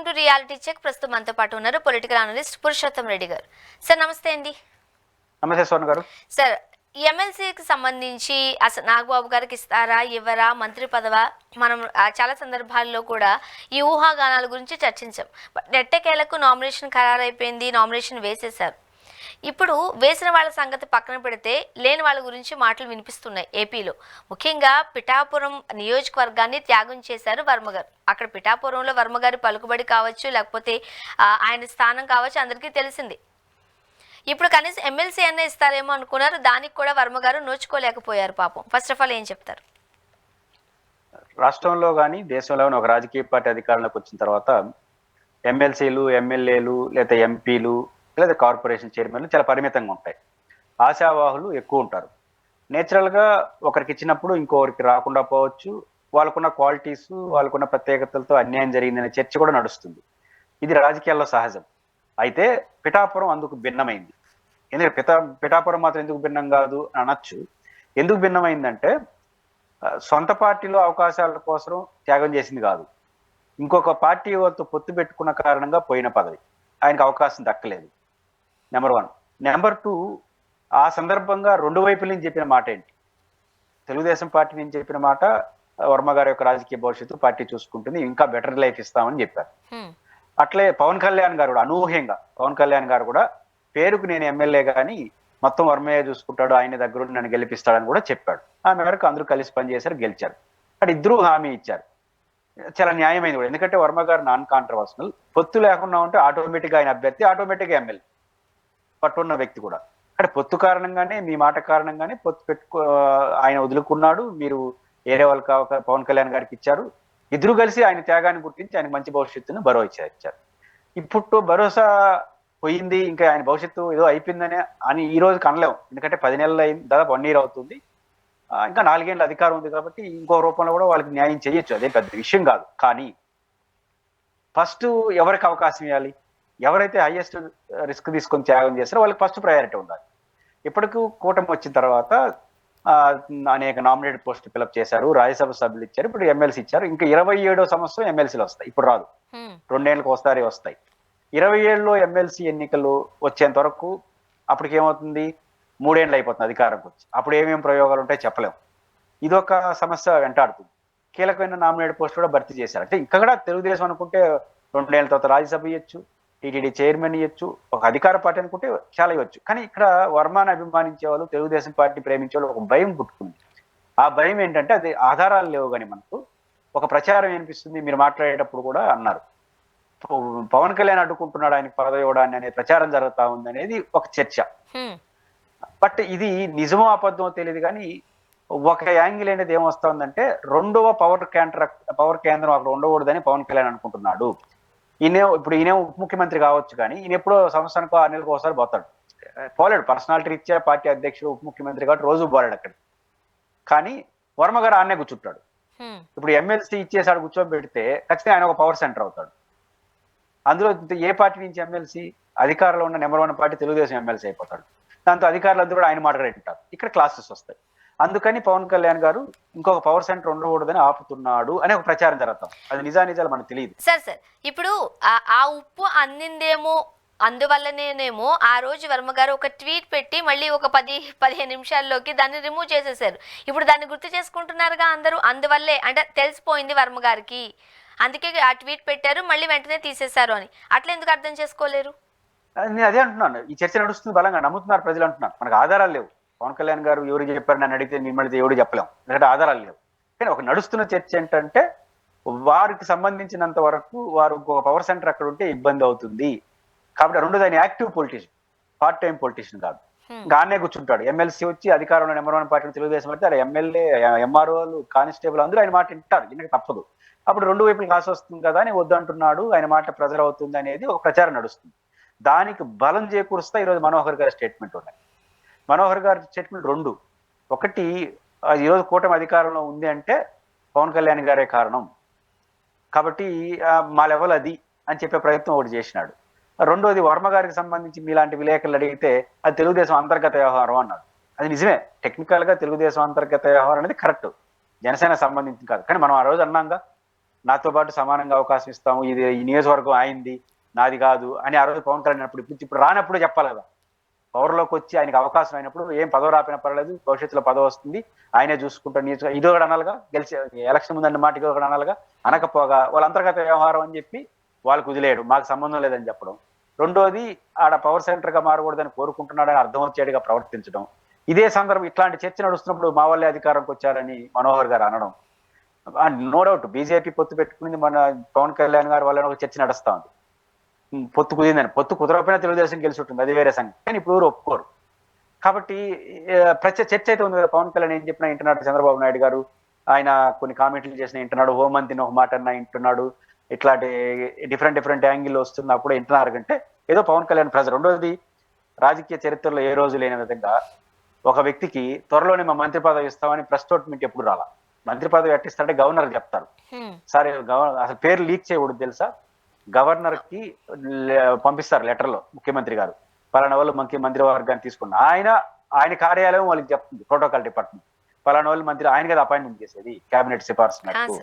Welcome to reality check. ప్రస్తుతం మనతో పాటు ఉన్నారు పొలిటికల్ అనలిస్ట్ పురుషోత్తం రెడ్డి గారు. సార్ నమస్తే అండి. నమస్తే స్వర్ణ గారు. సార్, ఎమ్మెల్సీకి సంబంధించి అసలు నాగబాబు గారికి ఇస్తారా ఇవ్వరా, మంత్రి పదవా, మనం చాలా సందర్భాల్లో కూడా ఈ ఊహాగానాల గురించి చర్చించాం. ఎట్టకేలకు నామినేషన్ ఖరారైపోయింది, నామినేషన్ వేసేశారు. ఇప్పుడు వేసిన వాళ్ళ సంగతి పక్కన పెడితే లేని వాళ్ళ గురించి మాటలు వినిపిస్తున్నాయి ఏపీలో. ముఖ్యంగా పిఠాపురం నియోజకవర్గాన్ని త్యాగం చేశారు వర్మగారు. అక్కడ పిఠాపురంలో వర్మగారి పలుకుబడి కావచ్చు, లేకపోతే ఆయన స్థానం కావచ్చు, అందరికీ తెలిసింది. ఇప్పుడు కనీసం ఎమ్మెల్సీ అన్న ఇస్తారేమో అనుకున్నారు, దానికి కూడా వర్మగారు నోచుకోలేకపోయారు పాపం. ఫస్ట్ ఆఫ్ ఆల్ ఏం చెప్తారు? రాష్ట్రంలో కానీ దేశంలో కానీ ఒక రాజకీయ పార్టీ అధికారంలోకి వచ్చిన తర్వాత ఎమ్మెల్సీలు, ఎమ్మెల్యేలు, లేదా ఎంపీలు, లేదా కార్పొరేషన్ చైర్మన్లు చాలా పరిమితంగా ఉంటాయి. ఆశావాహులు ఎక్కువ ఉంటారు. నేచురల్గా ఒకరికి ఇచ్చినప్పుడు ఇంకొకరికి రాకుండా పోవచ్చు. వాళ్ళకున్న క్వాలిటీస్, వాళ్ళకున్న ప్రత్యేకతలతో అన్యాయం జరిగిందనే చర్చ కూడా నడుస్తుంది. ఇది రాజకీయాల్లో సహజం. అయితే పిఠాపురం అందుకు భిన్నమైంది. ఎందుకంటే పిఠాపురం మాత్రం ఎందుకు భిన్నం కాదు అని అనొచ్చు. ఎందుకు భిన్నమైందంటే సొంత పార్టీలో అవకాశాల కోసం త్యాగం చేసింది కాదు, ఇంకొక పార్టీ వాళ్ళతో పొత్తు పెట్టుకున్న కారణంగా పోయిన పదవి, ఆయనకు అవకాశం దక్కలేదు. నెంబర్ 1. నెంబర్ 2, ఆ సందర్భంగా రెండు వైపుల నుంచి చెప్పిన మాట ఏంటి? తెలుగుదేశం పార్టీ నుంచి చెప్పిన మాట, వర్మ గారి యొక్క రాజకీయ భవిష్యత్తు పార్టీ చూసుకుంటుంది, ఇంకా బెటర్ లైఫ్ ఇస్తామని చెప్పారు. అట్లే పవన్ కళ్యాణ్ గారు కూడా అనూహ్యంగా, పవన్ కళ్యాణ్ గారు కూడా పేరుకు నేను ఎమ్మెల్యే కానీ మొత్తం వర్మయ్య చూసుకుంటాడు, ఆయన దగ్గర నన్ను గెలిపిస్తాడని కూడా చెప్పాడు. ఆ మేరకు అందరూ కలిసి పనిచేశారు, గెలిచారు. అటు ఇద్దరు హామీ ఇచ్చారు. చాలా న్యాయమైంది కూడా. ఎందుకంటే వర్మ గారు నాన్ కాంట్రవర్షనల్. పొత్తు లేకుండా ఉంటే ఆటోమేటిక్గా ఆయన అభ్యర్థి, ఆటోమేటిక్గా ఎమ్మెల్యే పట్టున్న వ్యక్తి కూడా. అంటే పొత్తు కారణంగానే, మీ మాట కారణంగానే పొత్తు ఆయన వదులుకున్నాడు. మీరు ఏరే వాళ్ళు పవన్ కళ్యాణ్ గారికి ఇచ్చారు. ఇద్దరు కలిసి ఆయన త్యాగాన్ని గుర్తించి ఆయన మంచి భవిష్యత్తును భరోసా ఇచ్చారు. ఇప్పుడు భరోసా పోయింది, ఇంకా ఆయన భవిష్యత్తు ఏదో అయిపోయిందని అని ఈ రోజు కనలేము. ఎందుకంటే 10 నెలలు అయింది, దాదాపు 1 year అవుతుంది. ఇంకా 4 ఏళ్ళ అధికారం ఉంది కాబట్టి ఇంకో రూపంలో కూడా వాళ్ళకి న్యాయం చేయొచ్చు, అదే పెద్ద విషయం కాదు. కానీ ఫస్ట్ ఎవరికి అవకాశం ఇవ్వాలి? ఎవరైతే హైయెస్ట్ రిస్క్ తీసుకొని త్యాగం చేస్తారో వాళ్ళకి ఫస్ట్ ప్రయారిటీ ఉండాలి. ఇప్పటికూ కూటమి వచ్చిన తర్వాత అనేక నామినేటెడ్ పోస్టులు ఫిలప్ చేశారు, రాజ్యసభ సభ్యులు ఇచ్చారు, ఇప్పుడు ఎమ్మెల్సీ ఇచ్చారు. ఇంకా 27వ సంవత్సరం ఎమ్మెల్సీలు వస్తాయి. ఇప్పుడు రాదు, 2 ఏళ్ళకి ఒకసారి వస్తాయి. 27లో ఎమ్మెల్సీ ఎన్నికలు వచ్చేంత వరకు అప్పటికి ఏమవుతుంది? 3 ఏళ్ళు అయిపోతుంది అధికారంకి వచ్చి. అప్పుడు ఏమేమి ప్రయోగాలు ఉంటాయి చెప్పలేము. ఇదొక సమస్య వెంటాడుతుంది. కీలకమైన నామినేటెడ్ పోస్ట్ కూడా భర్తీ చేశారు. అంటే ఇంకా కూడా తెలుగుదేశం అనుకుంటే 2 ఏళ్ళ తర్వాత రాజ్యసభ ఇవ్వచ్చు, టీటీడీ చైర్మన్ ఇవ్వచ్చు, ఒక అధికార పార్టీ అనుకుంటే చాలా ఇవ్వచ్చు. కానీ ఇక్కడ వర్మాను అభిమానించే వాళ్ళు, తెలుగుదేశం పార్టీ ప్రేమించే వాళ్ళు ఒక భయం పుట్టుకుంది. ఆ భయం ఏంటంటే అది ఆధారాలు లేవు. కానీ మనకు ఒక ప్రచారం ఏనిపిస్తుంది. మీరు మాట్లాడేటప్పుడు కూడా అన్నారు, పవన్ కళ్యాణ్ అడ్డుకుంటున్నాడు ఆయనకు పదవి ఇవ్వడాన్ని అనే ప్రచారం జరుగుతా ఉంది అనేది ఒక చర్చ. బట్ ఇది నిజమో అబద్ధమో తెలియదు. కానీ ఒక యాంగిల్ అనేది ఏమొస్తుందంటే, రెండవ పవర్ కేంద్రం అక్కడ ఉండకూడదని పవన్ కళ్యాణ్ అనుకుంటున్నాడు. ఈయన ఉప ముఖ్యమంత్రి కావచ్చు, కానీ ఈయన ఎప్పుడో సంవత్సరానికి 6 నెలలకు ఒకసారి పోతాడు. పోలేడు, పర్సనాలిటీ రీత్యా పార్టీ అధ్యక్షుడు ఉప ముఖ్యమంత్రి కాబట్టి రోజు పోలేడు అక్కడ. కానీ వర్మ గారు ఆడనే కూర్చుంటాడు. ఇప్పుడు ఎమ్మెల్సీ ఇచ్చేసాడు కూర్చోబెడితే ఖచ్చితంగా ఆయన ఒక పవర్ సెంటర్ అవుతాడు. అందులో ఏ పార్టీ నుంచి ఎమ్మెల్సీ? అధికారంలో ఉన్న నెంబర్ 1 పార్టీ తెలుగుదేశం ఎమ్మెల్సీ అయిపోతాడు. దాంతో అధికారులందరూ కూడా ఆయన మాట్లాడేంటారు. ఇక్కడ క్లాసెస్ వస్తాయి. అందుకని పవన్ కళ్యాణ్ గారు ఇంకొక పవర్ సెంటర్ ఉండకూడదని ఆపుతున్నాడు అనే ఒక ప్రచారం జరుగుతాం. అది నిజాలు మనకు తెలియదు. సార్ ఇప్పుడు ఆ ఉప్పు అందిందేమో, అందువల్లనేమో ఆ రోజు వర్మ గారు ఒక ట్వీట్ పెట్టి మళ్ళీ ఒక 10-15 నిమిషాల్లోకి దాన్ని రిమూవ్ చేసేసారు. ఇప్పుడు దాన్ని గుర్తు చేసుకుంటున్నారుగా అందరూ. అందువల్లే అంటే తెలిసిపోయింది వర్మ గారికి, అందుకే ఆ ట్వీట్ పెట్టారు, మళ్ళీ వెంటనే తీసేశారు అని. అట్లా ఎందుకు అర్థం చేసుకోలేరు? నేను అదే అంటున్నాను. ఈ చర్చ నడుస్తుంది, బలంగా నమ్ముతున్నారు ప్రజలు అంటున్నారు. మనకు ఆధారాలు లేవు. పవన్ కళ్యాణ్ గారు ఎవరు చెప్పారు నన్ను అడిగితే మిమ్మల్ని ఎవరు చెప్పలేము, ఎందుకంటే ఆధారాలు లేవు. కానీ ఒక నడుస్తున్న చర్చ ఏంటంటే, వారికి సంబంధించినంత వరకు వారు ఒక పవర్ సెంటర్ అక్కడ ఉంటే ఇబ్బంది అవుతుంది కాబట్టి, రెండోది ఆయన active politician, part time politician కాదు. గానే కూర్చుంటాడు. ఎమ్మెల్సీ వచ్చి అధికారంలో నెంబర్ 1 పార్టీ తెలుగుదేశం అయితే ఎమ్మెల్యే, ఎంఆర్ఓలు, కానిస్టేబుల్ అందరూ ఆయన మాట వింటారు, ఎందుకంటే తప్పదు. అప్పుడు రెండు వైపులు కాసి వస్తుంది కదా అని వద్దంటున్నాడు, ఆయన మాట ప్రెజర్ అవుతుంది అనేది ఒక ప్రచారం నడుస్తుంది. దానికి బలం చేకూరుస్తా ఈరోజు మనోహర్ గారి స్టేట్మెంట్ ఉన్నాయి. మనోహర్ గారి స్టేట్మెంట్ 2. ఒకటి, ఈరోజు కూటమి అధికారంలో ఉంది అంటే పవన్ కళ్యాణ్ గారే కారణం కాబట్టి మా లెవెల్ అది అని చెప్పే ప్రయత్నం ఒకటి చేసినాడు. రెండోది, వర్మ గారికి సంబంధించి మీలాంటి విలేకరులు అడిగితే అది తెలుగుదేశం అంతర్గత వ్యవహారం అన్నాడు. అది నిజమే, టెక్నికల్ గా తెలుగుదేశం అంతర్గత వ్యవహారం అనేది కరెక్ట్, జనసేన సంబంధించి కాదు. కానీ మనం ఆ రోజు అన్నాంగా, నాతో పాటు సమానంగా అవకాశం ఇస్తాము, ఇది ఈ నియోజకవర్గం అయింది, నాది కాదు అని ఆ రోజు పవన్ కళ్యాణ్ అప్పుడు ఇప్పుడు రానప్పుడు చెప్పాలి కదా. పవర్లోకి వచ్చి ఆయనకి అవకాశం అయినప్పుడు ఏం పదవి రాపినా పర్లేదు, భవిష్యత్తులో పదవి వస్తుంది, ఆయనే చూసుకుంటాడు నియోజకవర్గం, ఇది ఒకటి అనాలిగా, గెలిచి ఎలక్షన్ ముందన్న మాట ఇది ఒకటి అనాలిగా. అనకపోగా వాళ్ళ అంతర్గత వ్యవహారం అని చెప్పి వాళ్ళకు వదిలేయడు, మాకు సంబంధం లేదని చెప్పడం. రెండోది, ఆడ పవర్ సెంటర్ గా మారకూడదని కోరుకుంటున్నాడని అర్థం వచ్చేట్టుగా ప్రవర్తించడం. ఇదే సందర్భం ఇట్లాంటి చర్చ నడుస్తున్నప్పుడు మా వాళ్ళే అధికారంకి వచ్చారని మనోహర్ గారు అనడం. నో డౌట్ బీజేపీ పొత్తు పెట్టుకుని మన పవన్ కళ్యాణ్ గారు వల్ల ఒక చర్చ నడుస్తా ఉంది, పొత్తు కుదిరిందని. పొత్తు కుదరకపోయినా తెలుగుదేశం గెలిచి ఉంటుంది, అది వేరే సంగతి. కానీ ఇప్పుడు ఎవరు ఒప్పుకోరు. కాబట్టి చర్చ అయితే ఉంది కదా. పవన్ కళ్యాణ్ ఏం చెప్పినా వింటున్నాడు, చంద్రబాబు నాయుడు గారు ఆయన కొన్ని కామెంట్లు చేసినా వింటున్నాడు, హోంమంత్రిని ఒక మాట అన్నా వింటున్నాడు, ఇట్లాంటి డిఫరెంట్ యాంగిల్ వస్తున్నప్పుడు వింటున్నారు కంటే ఏదో పవన్ కళ్యాణ్ ప్రజలు. రెండోది, రాజకీయ చరిత్రలో ఏ రోజు లేని విధంగా ఒక వ్యక్తికి త్వరలోనే మా మంత్రి పదవి ఇస్తామని ప్రెస్ స్టేట్మెంట్ ఎప్పుడు రాలా. మంత్రి పదవి ఎట్టిస్తారంటే గవర్నర్ చెప్తారు. సరే, అసలు పేరు లీక్ చేయకూడదు తెలుసా, గవర్నర్ కి పంపిస్తారు లెటర్లో ముఖ్యమంత్రి గారు, పలానా వాళ్ళు మంత్రివర్గాన్ని తీసుకున్న ఆయన కార్యాలయం వాళ్ళకి చెప్తుంది, ప్రోటోకాల్ డిపార్ట్మెంట్, పలానా వాళ్ళు మంత్రి, ఆయన కదా అపాయింట్మెంట్ చేసేది కేబినెట్ సిఫార్సు మేరకు.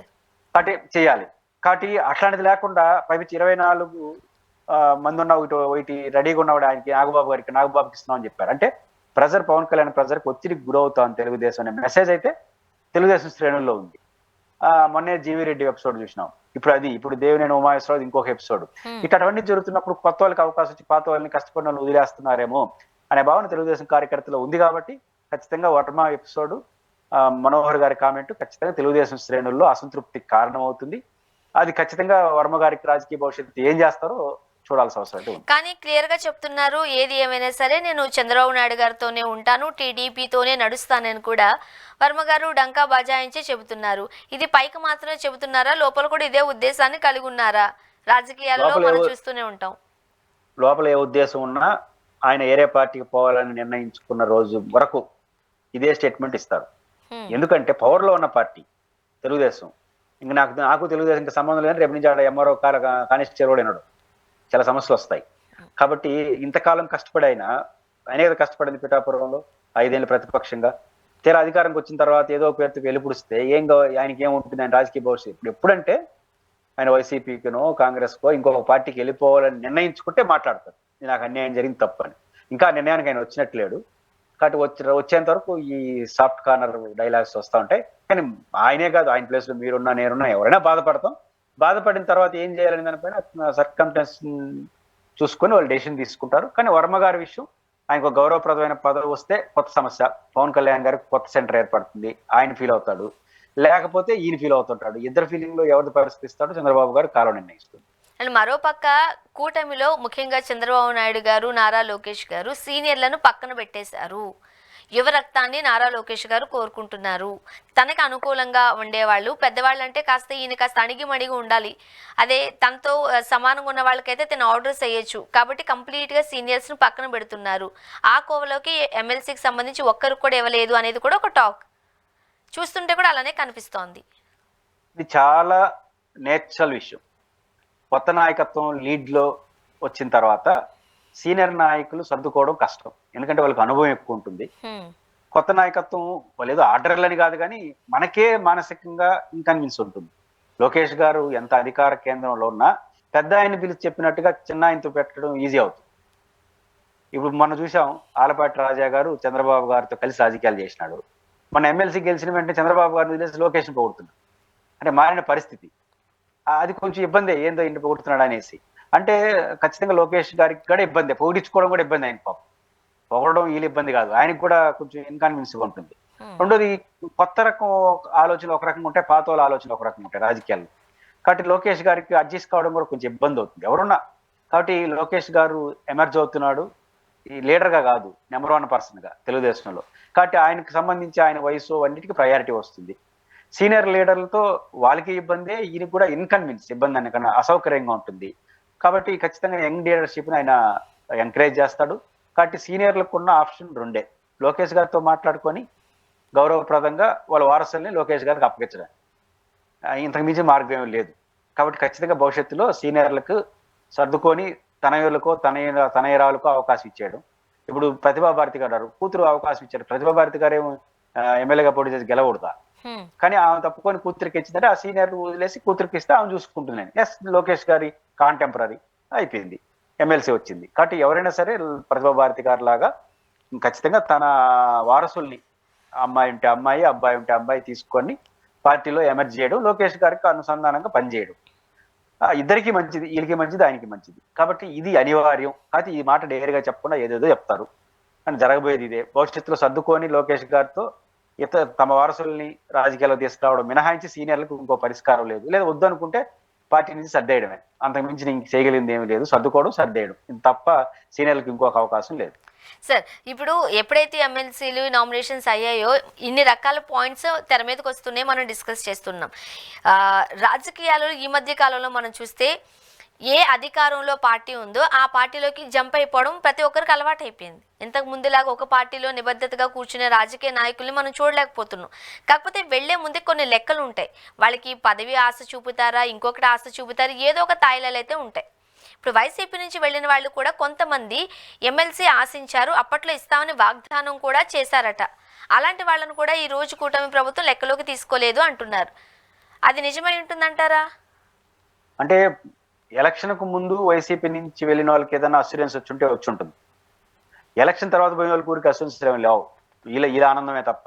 కాబట్టి చేయాలి. కాబట్టి అట్లాంటిది లేకుండా పైపించి 24 మంది ఉన్న ఒకటి రెడీగా ఉన్నవాడు ఆయనకి నాగబాబుకి ఇస్తున్నాం అని చెప్పారు. అంటే పవన్ కళ్యాణ్ ప్రెజర్కి ఒత్తిడికి గురవుతాం తెలుగుదేశం అనే మెసేజ్ అయితే తెలుగుదేశం శ్రేణుల్లో ఉంది. మొన్నే జీవి రెడ్డి ఎపిసోడ్ చూసినాం, ఇప్పుడు దేవినేని ఉమామేశ్వరరావు ఇంకొక ఎపిసోడ్. ఇట్లాంటివన్నీ జరుగుతున్నప్పుడు కొత్త వాళ్ళకి అవకాశం వచ్చి పాత వాళ్ళని కష్టపడిన వాళ్ళు వదిలేస్తున్నారేమో అనే భావన తెలుగుదేశం కార్యకర్తలు ఉంది. కాబట్టి ఖచ్చితంగా వర్మ ఎపిసోడ్, మనోహర్ గారి కామెంట్ ఖచ్చితంగా తెలుగుదేశం శ్రేణుల్లో అసంతృప్తికి కారణం అవుతుంది. అది ఖచ్చితంగా వర్మ గారికి రాజకీయ భవిష్యత్తు ఏం చేస్తారో చూడాల్సిన అవసరం ఉంది. కానీ క్లియర్ గా చెప్తున్నారు, ఏది ఏమైనా సరే నేను చంద్రబాబు నాయుడు గారితోనే ఉంటాను, టీడీపీతోనే నడుస్తానని కూడా వర్మ గారు డంకా బజాయించే చెబుతున్నారు. ఇది పైకి మాత్రమే చెబుతున్నారా, లోపల కూడా ఇదే ఉద్దేశాన్ని కలిగి ఉన్నారా? రాజకీయాల్లో మనం చూస్తూనే ఉంటాం. లోపల ఏ ఉద్దేశం ఉన్నా ఆయన ఏరే పార్టీకి పోవాలని నిర్ణయించుకున్న రోజు వరకు ఇదే స్టేట్మెంట్ ఇస్తారు. ఎందుకంటే పవర్ లో ఉన్న పార్టీ తెలుగుదేశం. ఇంక నాకు తెలుగుదేశం ఇంకా సంబంధం లేదని రేపు నుంచి ఆడ ఎంఆర్ఓ కానిస్టేబుల్ అయినాడు, చాలా సమస్యలు వస్తాయి. కాబట్టి ఇంతకాలం కష్టపడి ఆయనే కష్టపడింది పిఠాపురంలో 5 ఏళ్ళు ప్రతిపక్షంగా. తీరా అధికారంకి వచ్చిన తర్వాత ఏదో పేరుతో వెలుపుడిస్తే ఆయనకి ఏముంటుంది, ఆయన రాజకీయ భవిష్యత్తు. ఇప్పుడు ఎప్పుడంటే ఆయన వైసీపీకినో కాంగ్రెస్కో ఇంకొక పార్టీకి వెళ్ళిపోవాలని నిర్ణయించుకుంటే మాట్లాడతారు, నాకు అన్యాయం జరిగింది తప్పని. ఇంకా నిర్ణయానికి ఆయన వచ్చినట్లేడు. కాబట్టి వచ్చేంత వరకు ఈ సాఫ్ట్ కార్నర్ డైలాగ్స్ వస్తూ ఉంటాయి. కానీ ఆయనే కాదు, ఆయన ప్లేస్లో మీరున్నా నేనున్నా ఎవరైనా బాధపడతాం. బాధపడిన తర్వాత ఏం చేయాలని దానిపైన సర్కంటెన్స్ చూసుకొని వాళ్ళు డెసిషన్ తీసుకుంటారు. కానీ వర్మ గారి విషయం, ఆయనకు గౌరవప్రదమైన పదవి వస్తే కొత్త సమస్య, పవన్ కళ్యాణ్ గారికి కొత్త సెంటర్ ఏర్పడుతుంది, ఆయన ఫీల్ అవుతాడు, లేకపోతే ఈయన ఫీల్ అవుతుంటాడు. ఇద్దరు ఫీలింగ్ లో ఎవరిది పరిస్థితిస్తాడో చంద్రబాబు గారు కాలం నిర్ణయిస్తుంది. అండ్ మరోపక్క కూటమిలో ముఖ్యంగా చంద్రబాబు నాయుడు గారు, నారా లోకేష్ గారు సీనియర్లను పక్కన పెట్టేశారు. యువ రక్తాన్ని నారా లోకేష్ గారు కోరుకుంటున్నారు. తనకు అనుకూలంగా ఉండేవాళ్ళు, పెద్దవాళ్ళు అంటే ఈయన కాస్త అణిగిమణిగి ఉండాలి. అదే తనతో సమానంగా ఉన్న వాళ్ళకైతే తను ఆర్డర్స్ వేయచ్చు. కాబట్టి కంప్లీట్గా సీనియర్స్ను పక్కన పెడుతున్నారు. ఆ కోవలోకి ఎమ్మెల్సీకి సంబంధించి ఒక్కరికి కూడా ఇవ్వలేదు అనేది కూడా ఒక టాక్. చూస్తుంటే కూడా అలానే కనిపిస్తోంది. ఇది చాలా నేచురల్ విషయం. కొత్త నాయకత్వం లీడ్లో వచ్చిన తర్వాత సీనియర్ నాయకులు సర్దుకోవడం కష్టం, ఎందుకంటే వాళ్ళకి అనుభవం ఎక్కువ ఉంటుంది. కొత్త నాయకత్వం వాళ్ళు ఏదో ఆర్డర్లని కాదు, కానీ మనకే మానసికంగా ఇన్కన్విన్స్ ఉంటుంది. లోకేష్ గారు ఎంత అధికార కేంద్రంలో ఉన్నా పెద్ద ఆయన పిలిచి చెప్పినట్టుగా చిన్న ఆయనతో పెట్టడం ఈజీ అవుతుంది. ఇప్పుడు మనం చూసాం, ఆలపాటి రాజా గారు చంద్రబాబు గారితో కలిసి రాజకీయాలు చేసినాడు. మన ఎమ్మెల్సీ గెలిచిన వెంటనే చంద్రబాబు గారిని వదిలేసి లోకేష్ని పొగుడుతున్నాడు. అంటే మారిన పరిస్థితి, అది కొంచెం ఇబ్బంది. ఏందో ఇంటి పొగుడుతున్నాడు అనేసి అంటే ఖచ్చితంగా లోకేష్ గారికి కూడా ఇబ్బంది, పొగిడించుకోవడం కూడా ఇబ్బంది. ఆయన పాపం పొగడడం వీళ్ళు ఇబ్బంది కాదు, ఆయనకు కూడా కొంచెం ఇన్కన్వీనియన్స్గా ఉంటుంది. రెండోది, కొత్త రకం ఆలోచనలు ఒక రకంగా ఉంటాయి, పాత వాళ్ళ ఆలోచనలు ఒక రకంగా ఉంటాయి రాజకీయాల్లో. కాబట్టి లోకేష్ గారికి అడ్జస్ట్ కావడం కూడా కొంచెం ఇబ్బంది అవుతుంది ఎవరున్నా. కాబట్టి లోకేష్ గారు ఎమర్జ్ అవుతున్నాడు, ఈ లీడర్గా కాదు, నెంబర్ 1 పర్సన్గా తెలుగుదేశంలో. కాబట్టి ఆయనకు సంబంధించి ఆయన వయసు అన్నిటికీ ప్రయారిటీ వస్తుంది. సీనియర్ లీడర్లతో వాళ్ళకి ఇబ్బందే, ఈయనకి కూడా ఇన్కన్వీనియన్స్, ఇబ్బంది అన్నకన్నా అసౌకర్యంగా ఉంటుంది. కాబట్టి ఖచ్చితంగా యంగ్ లీడర్షిప్ని ఆయన ఎంకరేజ్ చేస్తాడు. కాబట్టి సీనియర్లకు ఉన్న ఆప్షన్ 2, లోకేష్ గారితో మాట్లాడుకొని గౌరవప్రదంగా వాళ్ళ వారసుల్ని లోకేష్ గారికి అప్పగించడం, ఇంతకు మించి మార్గం ఏమీ లేదు. కాబట్టి ఖచ్చితంగా భవిష్యత్తులో సీనియర్లకు సర్దుకొని తనయులకో తనయరాలకో అవకాశం ఇచ్చాడు. ఇప్పుడు ప్రతిభా భారతి గారు కూతురు అవకాశం ఇచ్చాడు. ప్రతిభా భారతి గారు ఏమో ఎమ్మెల్యేగా పోటీ చేసి గెలవకూడదా? కానీ ఆమె తప్పుకొని కూతురికి ఇచ్చిందంటే ఆ సీనియర్ వదిలేసి కూతురికి ఇస్తే ఆమె చూసుకుంటున్నాను. ఎస్, లోకేష్ గారి కాంటెంపరీ అయిపోయింది, ఎమ్మెల్సీ వచ్చింది. కాబట్టి ఎవరైనా సరే ప్రతిభా భారతి గారి లాగా ఖచ్చితంగా తన వారసుల్ని, అమ్మాయి ఉంటే అమ్మాయి, అబ్బాయి ఉంటే అబ్బాయి తీసుకొని పార్టీలో ఎమర్జ్ చేయడం, లోకేష్ గారికి అనుసంధానంగా పనిచేయడం ఇద్దరికి మంచిది, వీళ్ళకి మంచిది, ఆయనకి మంచిది. కాబట్టి ఇది అనివార్యం. అయితే ఈ మాట డైరీగా చెప్పకుండా ఏదేదో చెప్తారు అని జరగబోయేది ఇదే. భవిష్యత్తులో సర్దుకొని లోకేష్ గారితో తమ వారసుల్ని రాజకీయాల్లో తీసుకురావడం మినహాయించి సీనియర్లకు ఇంకో పరిష్కారం లేదు. లేదా వద్దు అనుకుంటే పార్టీ నుంచి సర్దేయడమే, అంతకుమించి ఇంక చేయగలిగింది ఏమీ లేదు. సర్దుకోవడం, సర్దేయడం, ఇది తప్ప సీనియర్లకు ఇంకొక అవకాశం లేదు. సార్, ఇప్పుడు ఎప్పుడైతే ఎమ్మెల్సీలు నామినేషన్స్ అయ్యాయో ఇన్ని రకాల పాయింట్స్ తెర మీదకి వస్తున్నాయి, మనం డిస్కస్ చేస్తున్నాం. రాజకీయాలు ఈ మధ్య కాలంలో మనం చూస్తే ఏ అధికారంలో పార్టీ ఉందో ఆ పార్టీలోకి జంప్ అయిపోవడం ప్రతి ఒక్కరికి అలవాటు అయిపోయింది. ఇంతకు ముందులాగా ఒక పార్టీలో నిబద్ధతగా కూర్చునే రాజకీయ నాయకుల్ని మనం చూడలేకపోతున్నాం. కాకపోతే వెళ్లే ముందే కొన్ని లెక్కలు ఉంటాయి. వాళ్ళకి పదవి ఆశ చూపుతారా, ఇంకొకటి ఆశ చూపుతారా, ఏదో ఒక తాయిలాలు అయితే ఉంటాయి. ఇప్పుడు వైసీపీ నుంచి వెళ్ళిన వాళ్ళు కూడా కొంతమంది ఎమ్మెల్సీ ఆశించారు, అప్పట్లో ఇస్తామని వాగ్దానం కూడా చేశారట. అలాంటి వాళ్ళను కూడా ఈ రోజు కూటమి ప్రభుత్వం లెక్కలోకి తీసుకోలేదు అంటున్నారు. అది నిజమై ఉంటుందంటారా? అంటే ఎలక్షన్కు ముందు వైసీపీ నుంచి వెళ్ళిన వాళ్ళకి ఏదైనా అస్యూరెన్స్ వచ్చి ఉంటుంది. ఎలక్షన్ తర్వాత పోయిన వాళ్ళకి ఊరికి అస్యూరెన్స్ ఏమి లేవు. వీళ్ళ ఆనందమే తప్ప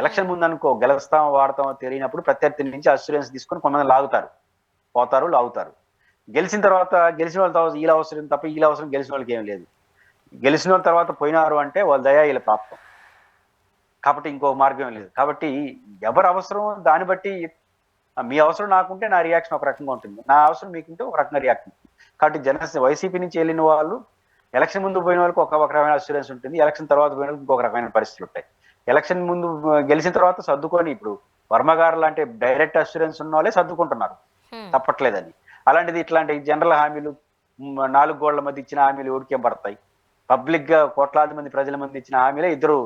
ఎలక్షన్ ముందు అనుకో గెలుస్తాం వాడతామో తెలియనప్పుడు ప్రత్యర్థి నుంచి అస్యూరెన్స్ తీసుకొని కొంతమంది లాగుతారు, పోతారు, లాగుతారు. గెలిచిన తర్వాత గెలిచిన వాళ్ళ తర్వాత వీళ్ళ అవసరం తప్ప వీళ్ళ అవసరం గెలిచిన వాళ్ళకి ఏం లేదు. గెలిచిన వాళ్ళ తర్వాత పోయినారు అంటే వాళ్ళ దయా వీళ్ళ ప్రాప్తం. కాబట్టి ఇంకో మార్గం లేదు. కాబట్టి ఎవరి అవసరం దాన్ని బట్టి, మీ అవసరం నాకుంటే నా రియాక్షన్ ఒక రకంగా ఉంటుంది, నా అవసరం మీకుంటే ఒక రకంగా రియాక్షన్ ఉంటుంది. కాబట్టి వైసీపీ నుంచి వెళ్ళిన వాళ్ళు ఎలక్షన్ ముందు పోయిన వాళ్ళకి ఒక రకమైన అస్యూరెన్స్ ఉంటుంది, ఎలక్షన్ తర్వాత పోయిన వాళ్ళకి ఇంకొక రకమైన పరిస్థితులు ఉంటాయి. ఎలక్షన్ ముందు గెలిచిన తర్వాత సర్దుకొని, ఇప్పుడు వర్మ గారు లాంటి డైరెక్ట్ అస్యూరెన్స్ ఉన్న వాళ్ళే సర్దుకుంటున్నారు, తప్పట్లేదని. అలాంటిది ఇట్లాంటి జనరల్ హామీలు, 4 గోళ్ల మధ్య ఇచ్చిన హామీలు ఊరికేం పడతాయి? పబ్లిక్ గా కోట్లాది మంది ప్రజల మంది ఇచ్చిన హామీలే ఇద్దరు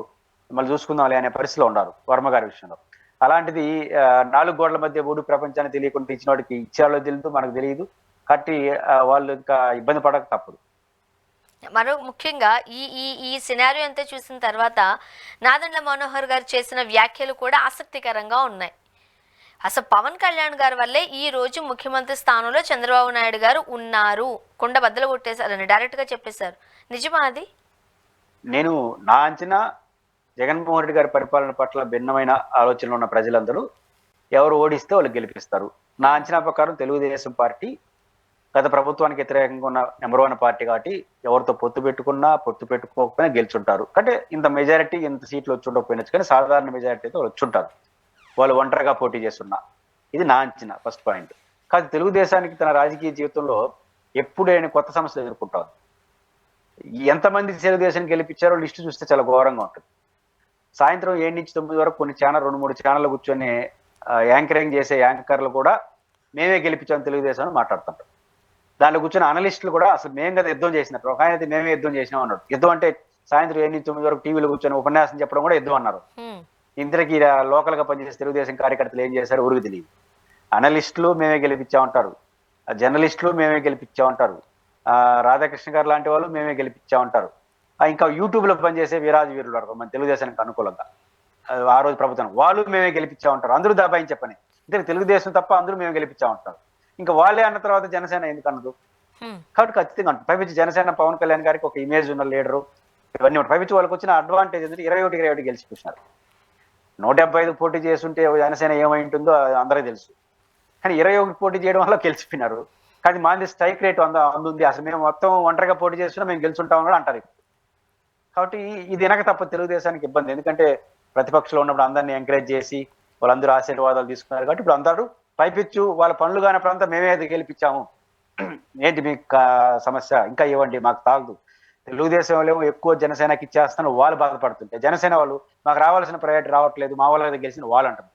మళ్ళీ చూసుకుందాంలే అనే పరిస్థితిలో ఉన్నారు వర్మ గారి విషయంలో. అలాంటిది 4 గోడల మధ్య ఊడు ప్రపంచాన్ని తెలియకుండా ఇచ్చిన వాడికి ఇచ్చేవాళ్ళు తెలియదు, మనకు తెలియదు. కాబట్టి వాళ్ళు ఇంకా ఇబ్బంది పడక తప్పదు. మరో ముఖ్యంగా ఈ ఈ ఈ సినారియో అంతా చూసిన తర్వాత నాదెండ్ల మనోహర్ గారు చేసిన వ్యాఖ్యలు కూడా ఆసక్తికరంగా ఉన్నాయి. అసలు పవన్ కళ్యాణ్ గారి వల్లే ఈ రోజు ముఖ్యమంత్రి స్థానంలో చంద్రబాబు నాయుడు గారు ఉన్నారు, కుండ బద్దలు కొట్టేశారని డైరెక్ట్ గా చెప్పేశారు. నిజమా అది? నేను నా అంచనా, జగన్మోహన్ రెడ్డి గారి పరిపాలన పట్ల భిన్నమైన ఆలోచనలు ఉన్న ప్రజలందరూ ఎవరు ఓడిస్తే వాళ్ళు గెలిపిస్తారు. నా అంచనా ప్రకారం తెలుగుదేశం పార్టీ గత ప్రభుత్వానికి వ్యతిరేకంగా ఉన్న నెంబర్ 1 పార్టీ కాబట్టి ఎవరితో పొత్తు పెట్టుకున్నా పొత్తు పెట్టుకోకపోయినా గెలుచుంటారు. అంటే ఇంత మెజారిటీ, ఇంత సీట్లు వచ్చి ఉండకపోయినచ్చు, కానీ సాధారణ మెజారిటీతో వాళ్ళు వచ్చుంటారు, వాళ్ళు ఒంటరిగా పోటీ చేస్తున్నా. ఇది నా అంచనా, ఫస్ట్ పాయింట్. కానీ తెలుగుదేశానికి తన రాజకీయ జీవితంలో ఎప్పుడైనా కొత్త సమస్యలు ఎదుర్కొంటారు. ఎంతమంది తెలుగుదేశాన్ని గెలిపించారో లిస్టు చూస్తే చాలా ఘోరంగా ఉంటుంది. సాయంత్రం 7 నుంచి 9 వరకు కొన్ని ఛానల్, 2-3 ఛానళ్ళు కూర్చొని యాంకరింగ్ చేసే యాంకర్లు కూడా మేమే గెలిపించాం తెలుగుదేశం అని మాట్లాడుతుంటారు. దాంట్లో కూర్చొని అనలిస్టులు కూడా అసలు మేము కదా యుద్ధం చేసినట్టు, ఒక ఆయన అయితే మేమే యుద్ధం చేసినాం అన్నాడు. యుద్ధం అంటే సాయంత్రం 7 నుంచి 9 వరకు టీవీలో కూర్చొని ఉపన్యాసం చెప్పడం కూడా యుద్ధం అన్నారు. ఇంతకీ లోకల్ గా పనిచేసే తెలుగుదేశం కార్యకర్తలు ఏం చేశారు ఊరికి తెలియదు. అనలిస్టులు మేమే గెలిపించామంటారు, జర్నలిస్టులు మేమే గెలిపించామంటారు, రాధాకృష్ణ గారు లాంటి వాళ్ళు మేమే గెలిపించామంటారు. ఇంకా యూట్యూబ్ లో పనిచేసే వీరాజు వీరులు అడతారు మన తెలుగుదేశానికి అనుకూలంగా, ఆ రోజు ప్రభుత్వం వాళ్ళు మేమే గెలిపించామంటారు. అందరూ దబాయించే పని, ఇంతకు తెలుగుదేశం తప్ప అందరూ మేము గెలిపించామంటారు. ఇంకా వాళ్ళే అన్న తర్వాత జనసేన ఎందుకు అన్నదు? కాబట్టి ఖచ్చితంగా అంటారు. పైపించి జనసేన పవన్ కళ్యాణ్ గారికి ఒక ఇమేజ్ ఉన్న లీడరు, ఇవన్నీ ఉంటాయి. పైపించి వాళ్ళకి వచ్చిన అడ్వాంటేజ్ ఏంటంటే 21 గెలిచిపోయినారు. 175 పోటీ చేస్తుంటే జనసేన ఏమై ఉంటుందో అందరికీ తెలుసు. కానీ 21 పోటీ చేయడం వల్ల గెలిచిపోయినారు. కానీ మాది స్ట్రైక్ రేట్ అందుంది, అసలు మేము మొత్తం ఒంటరిగా పోటీ చేస్తున్నా మేము గెలుచుంటామని కూడా అంటారు. కాబట్టి ఇది వెనక తప్ప తెలుగుదేశానికి ఇబ్బంది. ఎందుకంటే ప్రతిపక్షంలో ఉన్నప్పుడు అందరినీ ఎంకరేజ్ చేసి వాళ్ళందరూ ఆశీర్వాదాలు తీసుకున్నారు. కాబట్టి ఇప్పుడు అందరూ పైపిచ్చు వాళ్ళ పనులు కానప్పుడంతా మేమే గెలిపించాము, ఏంటి మీకు సమస్య, ఇంకా ఇవ్వండి, మాకు తాగదు. తెలుగుదేశంలో ఎక్కువ జనసేనకి ఇచ్చేస్తాను వాళ్ళు బాధపడుతుంటే, జనసేన వాళ్ళు మాకు రావాల్సిన ప్రయారిటీ రావట్లేదు, మా వాళ్ళ గెలిచిన వాళ్ళు అంటారు.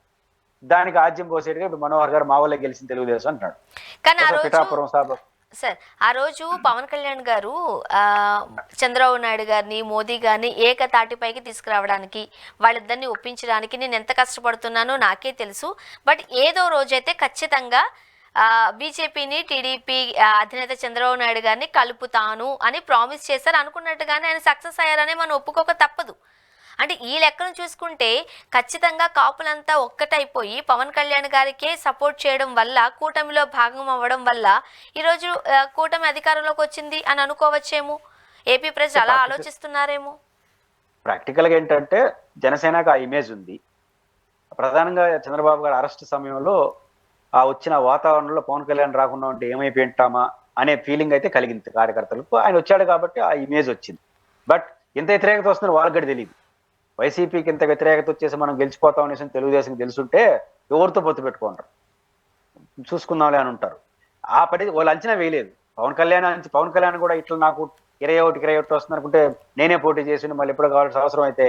దానికి ఆజ్యం పోసేట్టుగా ఇప్పుడు మనోహర్ గారు మా వాళ్ళ గెలిచిన తెలుగుదేశం అంటున్నాడు. సార్, ఆ రోజు పవన్ కళ్యాణ్ గారు చంద్రబాబు నాయుడు గారిని, మోదీ గారిని ఏకతాటిపైకి తీసుకురావడానికి, వాళ్ళిద్దరిని ఒప్పించడానికి నేను ఎంత కష్టపడుతున్నానో నాకే తెలుసు, బట్ ఏదో రోజైతే ఖచ్చితంగా బీజేపీని, టీడీపీ అధినేత చంద్రబాబు నాయుడు గారిని కలుపుతాను అని ప్రామిస్ చేశారు. అనుకున్నట్టుగానే ఆయన సక్సెస్ అయ్యారని మనం ఒప్పుకోక తప్పదు. అంటే ఈ లెక్కను చూసుకుంటే ఖచ్చితంగా కాపులంతా ఒక్కటైపోయి పవన్ కళ్యాణ్ గారికే సపోర్ట్ చేయడం వల్ల, కూటమిలో భాగం అవ్వడం వల్ల ఈరోజు కూటమి అధికారంలోకి వచ్చింది అని అనుకోవచ్చేమో. ఏపీ ప్రజలు అలా ఆలోచిస్తున్నారేమో. ప్రాక్టికల్గా ఏంటంటే జనసేనకు ఆ ఇమేజ్ ఉంది. ప్రధానంగా చంద్రబాబు గారి అరెస్ట్ సమయంలో ఆ వచ్చిన వాతావరణంలో పవన్ కళ్యాణ్ రాకుండా ఉంటే ఏమైపోయింటామా అనే ఫీలింగ్ అయితే కలిగింది కార్యకర్తలకు. ఆయన వచ్చాడు కాబట్టి ఆ ఇమేజ్ వచ్చింది. బట్ ఇంత వ్యతిరేకత వస్తుందని వాళ్ళకి కూడా తెలియదు. వైసీపీకి ఇంత వ్యతిరేకత వచ్చేసి మనం గెలిచిపోతాం అనేసి తెలుగుదేశం తెలుసుంటే ఎవరితో పొత్తు పెట్టుకుంటారు, చూసుకుందాంలే అని ఉంటారు. ఆ పడి వాళ్ళు అంచనా వేయలేదు. పవన్ కళ్యాణ్ కూడా ఇట్లా నాకు 21 వస్తుంది అనుకుంటే నేనే పోటీ చేసి మళ్ళీ ఎప్పుడు కావాల్సిన అవసరం అయితే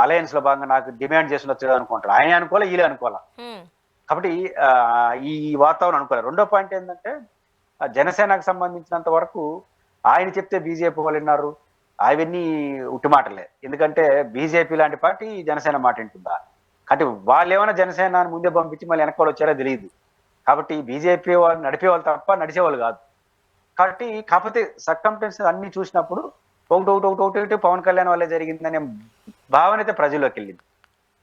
అలయన్స్ లో భాగంగా నాకు డిమాండ్ చేసి అనుకుంటారు. ఆయన అనుకోలే, వీళ్ళే అనుకోవాలా. కాబట్టి ఈ వాతావరణం అనుకోలేదు. రెండో పాయింట్ ఏంటంటే జనసేనకు సంబంధించినంత వరకు ఆయన చెప్తే బీజేపీ వాళ్ళు విన్నారు, అవన్నీ ఉట్టిమాటలే. ఎందుకంటే బీజేపీ లాంటి పార్టీ జనసేన మాట వింటుందా? అంటే వాళ్ళు ఏమైనా జనసేన ముందే పంపించి మళ్ళీ వెనకాల వచ్చారో తెలియదు. కాబట్టి బీజేపీ వాళ్ళు నడిపేవాళ్ళు తప్ప నడిచేవాళ్ళు కాదు. కాబట్టి కాకపోతే సర్కంస్టెన్సెస్ అన్ని చూసినప్పుడు ఒకటి పవన్ కళ్యాణ్ వల్లే జరిగిందనే భావన అయితే ప్రజల్లోకి వెళ్ళింది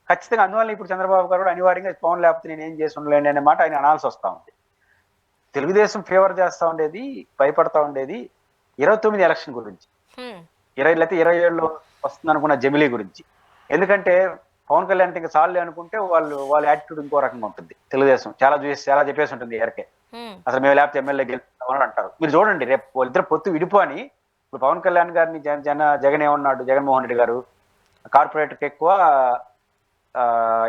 ఖచ్చితంగా. అందువల్ల ఇప్పుడు చంద్రబాబు గారు కూడా అనివార్యంగా పవన్ లేకపోతే నేను ఏం చేసి ఉండలేండి అనే మాట ఆయన అనాల్సి వస్తా ఉంది. తెలుగుదేశం ఫేవర్ చేస్తా ఉండేది, భయపడతా ఉండేది 29 ఎలక్షన్ గురించి, 27లో వస్తుంది అనుకున్న జమిలీ గురించి. ఎందుకంటే పవన్ కళ్యాణ్ ఇంకా చాలు అనుకుంటే వాళ్ళ యాటిట్యూడ్ ఇంకో రకంగా ఉంటుంది. తెలుగుదేశం చాలా చెప్పేసి ఉంటుంది ఎరకే, అసలు మేము లేకపోతే ఎమ్మెల్యే గెలుస్తామని అంటారు. మీరు చూడండి, రేపు వాళ్ళిద్దరు పొత్తు విడిపో అని ఇప్పుడు పవన్ కళ్యాణ్ గారిని జగన్ ఏమన్నాడు, జగన్మోహన్ రెడ్డి గారు కార్పొరేటర్కి ఎక్కువ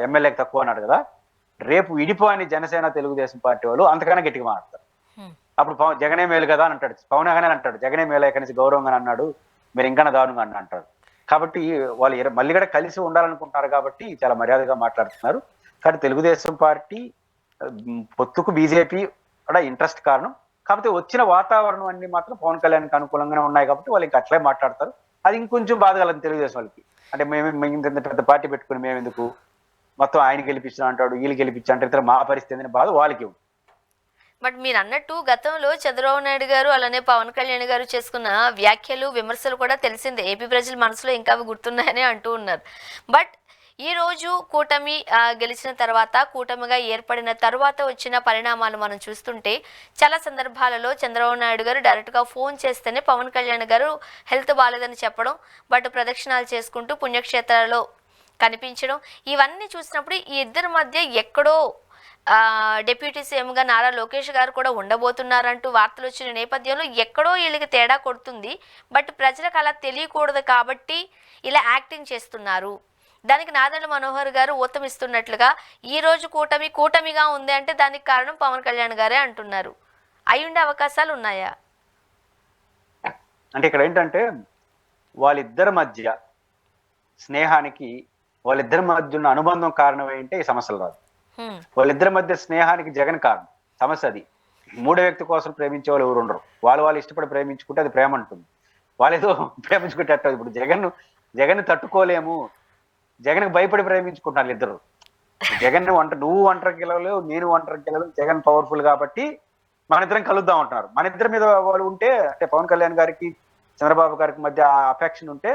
ఎమ్మెల్యేకి తక్కువ అన్నాడు కదా. రేపు విడిపో అని జనసేన తెలుగుదేశం పార్టీ వాళ్ళు అంతకన్నా గట్టిగా మాట్లాడతారు. అప్పుడు జగనే మేలు కదా అని అంటాడు, పవన్ గానే అంటాడు జగనే మేలు ఎక్కడి నుంచి గౌరవంగా అన్నాడు, మీరు ఇంకా దారుణంగా అని అంటారు. కాబట్టి వాళ్ళు మళ్ళీ కూడా కలిసి ఉండాలనుకుంటున్నారు కాబట్టి చాలా మర్యాదగా మాట్లాడుతున్నారు. కానీ తెలుగుదేశం పార్టీ పొత్తుకు బీజేపీ కూడా ఇంట్రెస్ట్ కారణం. కాకపోతే వచ్చిన వాతావరణం అన్ని మాత్రం పవన్ కళ్యాణ్కి అనుకూలంగానే ఉన్నాయి కాబట్టి వాళ్ళు ఇంకా అట్లే మాట్లాడతారు. అది ఇంకొంచెం బాధ కలదు తెలుగుదేశం వాళ్ళకి. అంటే మేము ఇంత పెద్ద పార్టీ పెట్టుకుని మేము ఎందుకు, మొత్తం ఆయన గెలిపించిన అంటాడు, వీళ్ళు గెలిపించా అంటే ఇతర మా పరిస్థితి ఏంటనే బాధ వాళ్ళకి. బట్ మీరు అన్నట్టు గతంలో చంద్రబాబు నాయుడు గారు అలానే పవన్ కళ్యాణ్ గారు చేసుకున్న వ్యాఖ్యలు, విమర్శలు కూడా తెలిసిందే. ఏపీ ప్రజల మనసులో ఇంకా అవి గుర్తున్నాయని అంటూ ఉన్నారు. బట్ ఈ రోజు కూటమి గెలిచిన తర్వాత, కూటమిగా ఏర్పడిన తర్వాత వచ్చిన పరిణామాలు మనం చూస్తుంటే చాలా సందర్భాలలో చంద్రబాబు నాయుడు గారు డైరెక్ట్గా ఫోన్ చేస్తేనే పవన్ కళ్యాణ్ గారు హెల్త్ బాగాలేదని చెప్పడం, బట్ ప్రదక్షిణాలు చేసుకుంటూ పుణ్యక్షేత్రాలలో కనిపించడం, ఇవన్నీ చూసినప్పుడు ఈ ఇద్దరి మధ్య ఎక్కడో డిప్యూటీ సీఎంగా నారా లోకేష్ గారు కూడా ఉండబోతున్నారంటూ వార్తలు వచ్చిన నేపథ్యంలో ఎక్కడో వీళ్ళకి తేడా కొడుతుంది. బట్ ప్రజలకు అలా తెలియకూడదు కాబట్టి ఇలా యాక్టింగ్ చేస్తున్నారు. దానికి నాదెండ్ల మనోహర్ గారు ఊతమిస్తున్నట్లుగా ఈ రోజు కూటమిగా ఉంది అంటే దానికి కారణం పవన్ కళ్యాణ్ గారే అంటున్నారు. అయి ఉండే అవకాశాలు ఉన్నాయా? అంటే ఇక్కడ ఏంటంటే వాళ్ళిద్దరి మధ్య స్నేహానికి, వాళ్ళిద్దరి మధ్య ఉన్న అనుబంధం కారణం ఏంటంటే ఈ సమస్యలు రాదు. వాళ్ళిద్దరి మధ్య స్నేహానికి జగన్ కారణం. సమస్య అది. మూడో వ్యక్తి కోసం ప్రేమించే వాళ్ళు ఎవరు ఉండరు. వాళ్ళు ఇష్టపడి ప్రేమించుకుంటే అది ప్రేమ అంటుంది. వాళ్ళేదో ప్రేమించుకుంటే ఇప్పుడు జగన్ తట్టుకోలేము, జగన్కి భయపడి ప్రేమించుకుంటున్నారు ఇద్దరు. నువ్వు ఒంటరికి గెలవలేవు, నేను ఒంటరికి గెలవలేవు, జగన్ పవర్ఫుల్ కాబట్టి మన ఇద్దరం కలుద్దాం అంటున్నారు. మన ఇద్దరి మీద వాళ్ళు ఉంటే, అంటే పవన్ కళ్యాణ్ గారికి చంద్రబాబు గారికి మధ్య ఆ అఫెక్షన్ ఉంటే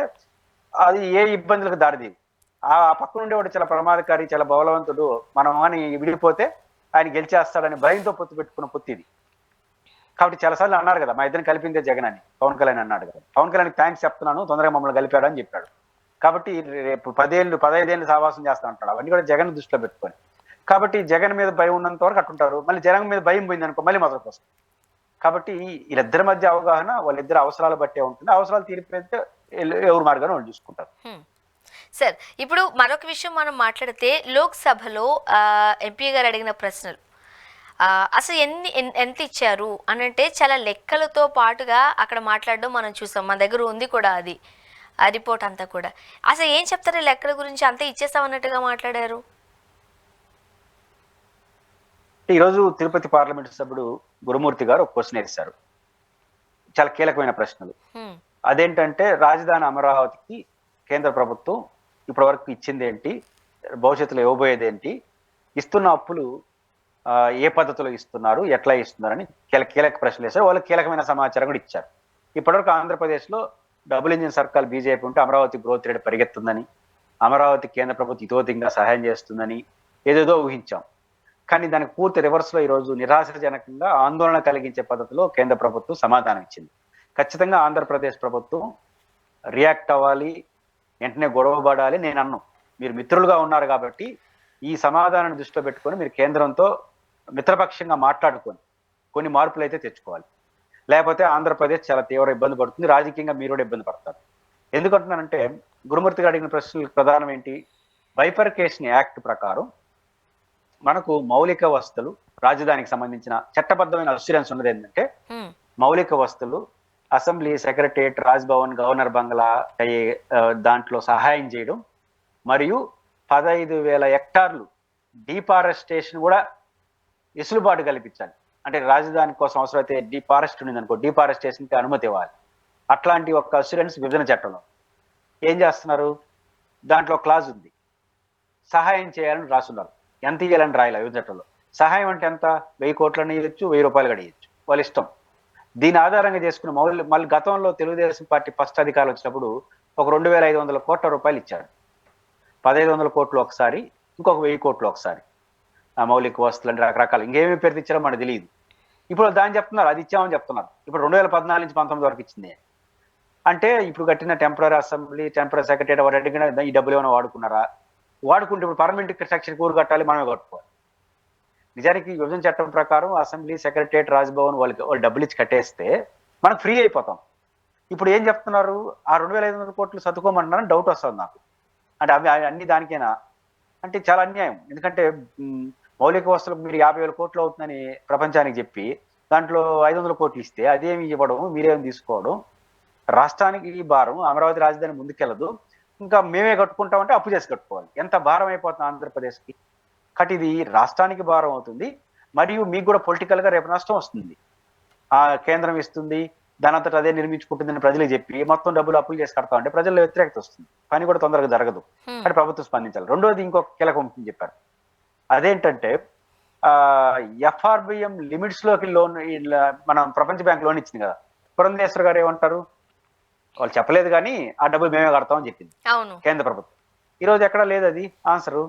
అది ఏ ఇబ్బందులకు దారిది. ఆ పక్కన ఉండేవాడు చాలా ప్రమాదకారి, చాలా బలవంతుడు, మనం అని విడిపోతే ఆయన గెలిచేస్తాడని భయంతో పొత్తు పెట్టుకున్న పొత్తు ఇది. కాబట్టి చాలాసార్లు అన్నారు కదా, మా ఇద్దరిని కలిపిందే జగన్ అని పవన్ కళ్యాణ్ అన్నాడు కదా. పవన్ కళ్యాణ్ థ్యాంక్స్ చెప్తున్నాను, తొందరగా మమ్మల్ని కలిపాడు అని చెప్పాడు. కాబట్టి రేపు 15 ఏళ్ళు సావాసం చేస్తా ఉంటాడు. అవన్నీ కూడా జగన్ దృష్టిలో పెట్టుకొని. కాబట్టి జగన్ మీద భయం ఉన్నంత వరకు అట్టుంటారు. మళ్ళీ జగన్ మీద భయం పోయింది అనుకో మళ్ళీ మొదలుకు వస్తుంది. కాబట్టి వీళ్ళిద్దరి మధ్య అవగాహన వాళ్ళిద్దరు అవసరాలు బట్టే ఉంటుంది. అవసరాలు తీరిపోతే ఎవరు మార్గాన్ని వాళ్ళు చూసుకుంటారు. సార్, ఇప్పుడు మరొక విషయం మనం మాట్లాడితే లోక్సభలో ఎంపీ గారు అడిగిన ప్రశ్నలు అసలు ఎంత ఇచ్చారు అని అంటే చాలా లెక్కలతో పాటుగా అక్కడ మాట్లాడడం మనం చూసాం. మన దగ్గర ఉంది కూడా అది ఆ రిపోర్ట్ అంతా కూడా. అసలు ఏం చెప్తారు లెక్కల గురించి? అంతా ఇచ్చేస్తామన్నట్టుగా మాట్లాడారు. ఈరోజు తిరుపతి పార్లమెంట్ సభ్యుడు గురుమూర్తి గారు ఒక క్వశ్చన్ వేశారు, చాలా కీలకమైన ప్రశ్నలు. అదేంటంటే రాజధాని అమరావతికి కేంద్ర ప్రభుత్వం ఇప్పటి వరకు ఇచ్చింది ఏంటి, భవిష్యత్తులో ఇవ్వబోయేది ఏంటి, ఇస్తున్న అప్పులు ఏ పద్ధతిలో ఇస్తున్నారు, ఎట్లా ఇస్తున్నారని కీలక ప్రశ్నలు వేశారు. వాళ్ళు కీలకమైన సమాచారం కూడా ఇచ్చారు. ఇప్పటివరకు ఆంధ్రప్రదేశ్లో డబుల్ ఇంజిన్ సర్కార్ బీజేపీ ఉంటే అమరావతి గ్రోత్ రేట్ పరిగెత్తుందని, అమరావతి కేంద్ర ప్రభుత్వం ఇతోధికంగా సహాయం చేస్తుందని ఏదేదో ఊహించాం. కానీ దానికి పూర్తి రివర్స్లో ఈరోజు నిరాశజనకంగా ఆందోళన కలిగించే పద్ధతిలో కేంద్ర ప్రభుత్వం సమాధానం ఇచ్చింది. ఖచ్చితంగా ఆంధ్రప్రదేశ్ ప్రభుత్వం రియాక్ట్ అవ్వాలి, వెంటనే గొడవ పడాలి. నేను అన్నాను, మీరు మిత్రులుగా ఉన్నారు కాబట్టి ఈ సమాధానాన్ని దృష్టిలో పెట్టుకొని మీరు కేంద్రంతో మిత్రపక్షంగా మాట్లాడుకొని కొన్ని మార్పులు అయితే తెచ్చుకోవాలి. లేకపోతే ఆంధ్రప్రదేశ్ చాలా తీవ్ర ఇబ్బంది పడుతుంది, రాజకీయంగా మీరు కూడా ఇబ్బంది పడతారు. ఎందుకంటున్నానంటే గురుమూర్తి గారు అడిగిన ప్రశ్నలకు ప్రధానం ఏంటి? బైఫర్కేషన్ యాక్ట్ ప్రకారం మనకు మౌలిక వసతులు, రాజధానికి సంబంధించిన చట్టబద్ధమైన అస్యూరెన్స్ ఉన్నది ఏంటంటే మౌలిక వసతులు, అసెంబ్లీ, సెక్రటరియట్, రాజ్భవన్, గవర్నర్ బంగ్లా దాంట్లో సహాయం చేయడం, మరియు 15,000 హెక్టార్లు డీఫారెస్టేషన్ కూడా వెసులుబాటు కల్పించాలి. అంటే రాజధాని కోసం అవసరమైతే డీఫారెస్ట్ ఉంది అనుకో, డీఫారెస్టేషన్కి అనుమతి ఇవ్వాలి. అట్లాంటి ఒక అస్యూరెన్స్ విభజన చట్టంలో ఏం చేస్తున్నారు? దాంట్లో క్లాజ్ ఉంది, సహాయం చేయాలని రాస్తున్నారు. ఎంత ఇవ్వాలని రాయాలి విభజన చట్టంలో. సహాయం అంటే ఎంత? 1000 కోట్లని ఇవ్వచ్చు, 1000 రూపాయలు కూడా ఇవ్వచ్చు, వాళ్ళ ఇష్టం. దీని ఆధారంగా చేసుకుని మళ్ళీ గతంలో తెలుగుదేశం పార్టీ ఫస్ట్ అధికారులు వచ్చినప్పుడు ఒక 2,500 కోట్ల రూపాయలు ఇచ్చారు. 1,500 కోట్లు ఒకసారి, ఇంకొక 1000 కోట్లు ఒకసారి. ఆ మౌలిక వసతులు అంటే రకరకాల ఇంకేమేమి పేరు ఇచ్చారో మనకు తెలియదు. ఇప్పుడు దాన్ని చెప్తున్నారు, అది ఇచ్చామని చెప్తున్నారు. ఇప్పుడు 2014 నుంచి 19 వరకు ఇచ్చింది. అంటే ఇప్పుడు కట్టిన టెంపరీ అసెంబ్లీ, టెంపరీ సెక్రటరీ వాటి అడిగిన ఈ డబ్బులు ఏమైనా వాడుకున్నారా? వాడుకుంటే ఇప్పుడు పర్మనెంట్ స్ట్రక్చర్ కూరు కట్టాలి, మనమే కట్టుకోవాలి. నిజానికి విభజన చట్టం ప్రకారం అసెంబ్లీ, సెక్రటరియట్, రాజ్భవన్ వాళ్ళు డబ్బులు ఇచ్చి కట్టేస్తే మనకు ఫ్రీ అయిపోతాం. ఇప్పుడు ఏం చెప్తున్నారు? ఆ 2,500 కోట్లు సర్దుకోమన్నారని డౌట్ వస్తుంది నాకు. అంటే అవి అన్ని దానికేనా అంటే చాలా అన్యాయం. ఎందుకంటే మౌలిక వసతులకు మీరు 50,000 కోట్లు అవుతుందని ప్రపంచానికి చెప్పి దాంట్లో 500 కోట్లు ఇస్తే అదేమి ఇవ్వడం, మీరేమి తీసుకోవడం, రాష్ట్రానికి భారం, అమరావతి రాజధాని ముందుకెళ్ళదు, ఇంకా మేమే కట్టుకుంటామంటే అప్పు చేసి కట్టుకోవాలి. ఎంత భారం అయిపోతుంది ఆంధ్రప్రదేశ్కి. కాబట్టి ఇది రాష్ట్రానికి భారం అవుతుంది, మరియు మీకు కూడా పొలిటికల్ గా రేపు నష్టం వస్తుంది. ఆ కేంద్రం ఇస్తుంది, దాని అంతటా అదే నిర్మించుకుంటుందని ప్రజలకు చెప్పి మొత్తం డబ్బులు అప్పులు చేసి కడతా ఉంటే ప్రజల్లో వ్యతిరేకత వస్తుంది, పని కూడా తొందరగా జరగదు. అంటే ప్రభుత్వం స్పందించాలి. రెండోది ఇంకొక కీలక అంశం చెప్పారు, అదేంటంటే FRBM లిమిట్స్ లోకి లోన్ మనం ప్రపంచ బ్యాంక్ లోన్ ఇచ్చింది కదా, పురంధేశ్వర్ గారు ఏమంటారు? వాళ్ళు చెప్పలేదు కానీ ఆ డబ్బులు మేమే కడతామని చెప్పింది కేంద్ర ప్రభుత్వం. ఈరోజు ఎక్కడ లేదు అది ఆన్సరు.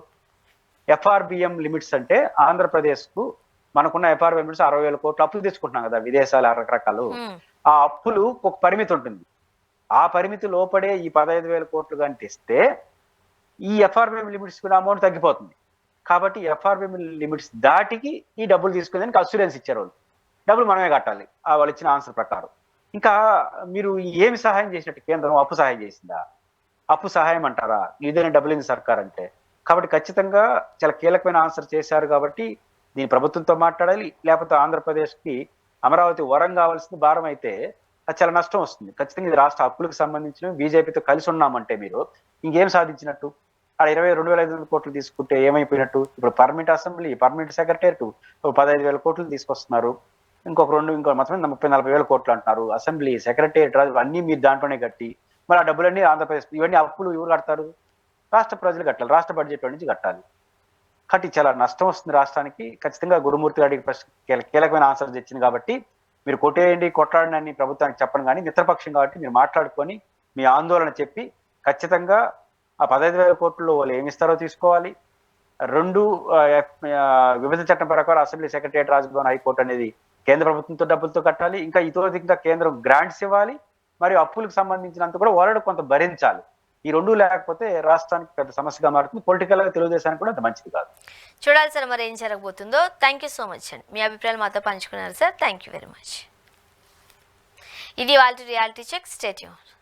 FRBM లిమిట్స్ అంటే ఆంధ్రప్రదేశ్ కు మనకున్న FRBM లిమిట్స్ 60,000 కోట్లు అప్పులు తెచ్చుకుంటున్నాం కదా, విదేశాలు రకరకాలు. ఆ అప్పులు ఒక పరిమితి ఉంటుంది, ఆ పరిమితి లోపడే ఈ 15,000 కోట్లు కానీ తెస్తే ఈ FRBM లిమిట్స్ కూడా అమౌంట్ తగ్గిపోతుంది. కాబట్టి FRBM లిమిట్స్ దాటికి ఈ డబ్బులు తీసుకునేదానికి అస్యూరెన్స్ ఇచ్చారు వాళ్ళు. డబ్బులు మనమే కట్టాలి వాళ్ళు ఇచ్చిన ఆన్సర్ ప్రకారం. ఇంకా మీరు ఏమి సహాయం చేసినట్టు? కేంద్రం అప్పు సహాయం చేసిందా? అప్పు సహాయం అంటారా? ఇదేనా డబ్బులు సర్కార్ అంటే? కాబట్టి ఖచ్చితంగా చాలా కీలకమైన ఆన్సర్ చేశారు. కాబట్టి దీని ప్రభుత్వంతో మాట్లాడాలి, లేకపోతే ఆంధ్రప్రదేశ్కి అమరావతి వరం కావాల్సింది భారం అయితే అది చాలా నష్టం వస్తుంది. ఖచ్చితంగా ఇది రాష్ట్ర అప్పులకు సంబంధించిన బీజేపీతో కలిసి ఉన్నామంటే మీరు ఇంకేం సాధించినట్టు? అక్కడ 22,500 కోట్లు తీసుకుంటే ఏమైపోయినట్టు? ఇప్పుడు పర్మనెంట్ అసెంబ్లీ, పర్మనెంట్ సెక్రటరియట్ 15,000 కోట్లు తీసుకొస్తున్నారు, ఇంకో మొత్తం 30,000-40,000 కోట్లు అంటున్నారు. అసెంబ్లీ, సెక్రటరియట్ అన్ని మీరు దాంట్లోనే కట్టి మరి ఆ డబ్బులన్నీ ఆంధ్రప్రదేశ్, ఇవన్నీ అప్పులు ఎవరు కడతారు? రాష్ట్ర ప్రజలు కట్టాలి, రాష్ట్ర బడ్జెట్ నుంచి కట్టాలి. కాబట్టి చాలా నష్టం వస్తుంది రాష్ట్రానికి. ఖచ్చితంగా గురుమూర్తి గారికి కీలకమైన ఆన్సర్ తెచ్చింది కాబట్టి మీరు కొట్టేయండి, కొట్లాడని ప్రభుత్వానికి చెప్పను, కానీ మిత్రపక్షం కాబట్టి మీరు మాట్లాడుకొని మీ ఆందోళన చెప్పి ఖచ్చితంగా ఆ 15,000 కోట్లలో వాళ్ళు ఏమిస్తారో తీసుకోవాలి. 2 విభజన చట్టం ప్రకారం అసెంబ్లీ, సెక్రటరియట్, రాజ్భవన్, హైకోర్టు అనేది కేంద్ర ప్రభుత్వంతో డబ్బులతో కట్టాలి. ఇంకా ఇతోధికంగా కేంద్రం గ్రాంట్స్ ఇవ్వాలి, మరియు అప్పులకు సంబంధించినంత కూడా వాళ్ళు కొంత భరించాలి. ఈ 2 లేకపోతే రాష్ట్రానికి పెద్ద సమస్యగా మారుతుంది. పొలిటికల్ గా తెలుగుదేశానికి కూడా అంత మంచిది కాదు. చూడాలి సార్ మరి ఏం జరగబోతుందో. థ్యాంక్ యూ సో మచ్ అండి, మీ అభిప్రాయాలు మాతో పంచుకున్నారు sir. Thank you very much. ఇది వాళ్ళ రియాలిటీ చెక్. Stay tuned.